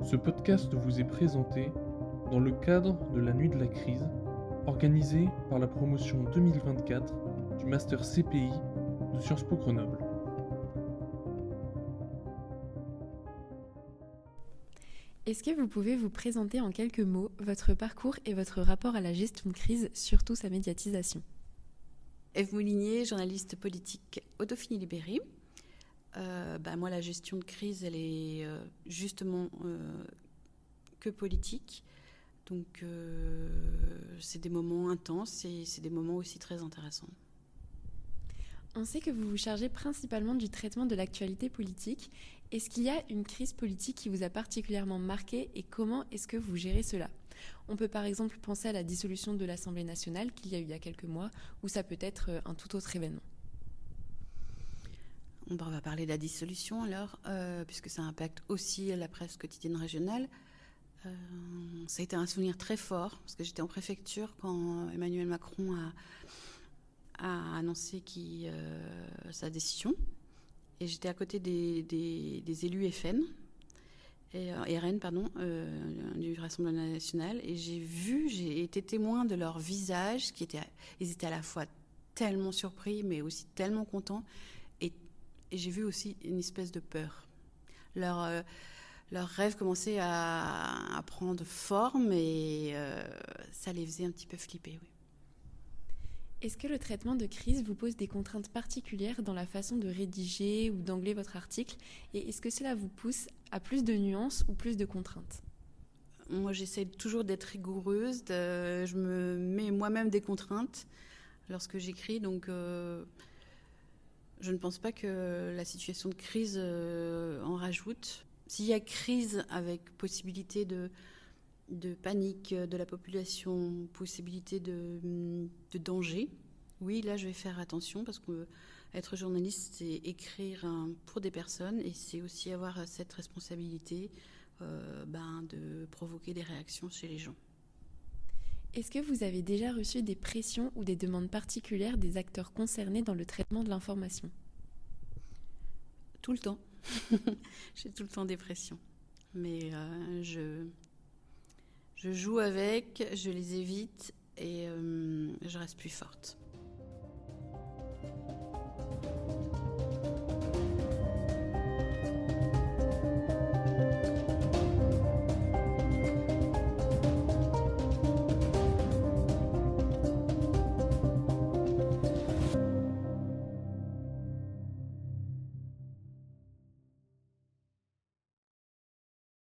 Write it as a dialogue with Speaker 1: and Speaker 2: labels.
Speaker 1: Ce podcast vous est présenté dans le cadre de la Nuit de la crise, organisée par la promotion 2024 du Master CPI de Sciences Po Grenoble.
Speaker 2: Est-ce que vous pouvez vous présenter en quelques mots votre parcours et votre rapport à la gestion de crise, surtout sa médiatisation ?
Speaker 3: Ève Moulinier, journaliste politique au Dauphiné Libéré. Moi, la gestion de crise, elle est justement que politique. Donc, c'est des moments intenses et c'est des moments aussi très intéressants.
Speaker 2: On sait que vous vous chargez principalement du traitement de l'actualité politique. Est-ce qu'il y a une crise politique qui vous a particulièrement marqué et comment est-ce que vous gérez cela ? On peut par exemple penser à la dissolution de l'Assemblée nationale qu'il y a eu il y a quelques mois, ou ça peut être un tout autre événement.
Speaker 3: On va parler de la dissolution alors, puisque ça impacte aussi la presse quotidienne régionale. Ça a été un souvenir très fort, parce que j'étais en préfecture quand Emmanuel Macron a annoncé sa décision. Et j'étais à côté des élus FN, RN, du Rassemblement national. Et j'ai été témoin de leur visage, ils étaient à la fois tellement surpris, mais aussi tellement contents. Et j'ai vu aussi une espèce de peur. Leur rêve commençait à prendre forme et ça les faisait un petit peu flipper, oui.
Speaker 2: Est-ce que le traitement de crise vous pose des contraintes particulières dans la façon de rédiger ou d'angler votre article ? Et est-ce que cela vous pousse à plus de nuances ou plus de contraintes ?
Speaker 3: Moi, j'essaie toujours d'être rigoureuse. Je me mets moi-même des contraintes lorsque j'écris. Donc, je ne pense pas que la situation de crise en rajoute. S'il y a crise avec possibilité de panique de la population, possibilité de danger, oui, là, je vais faire attention parce qu'être journaliste, c'est écrire pour des personnes et c'est aussi avoir cette responsabilité de provoquer des réactions chez les gens.
Speaker 2: Est-ce que vous avez déjà reçu des pressions ou des demandes particulières des acteurs concernés dans le traitement de l'information ?
Speaker 3: Tout le temps. J'ai tout le temps des pressions. Mais je joue avec, je les évite et je reste plus forte.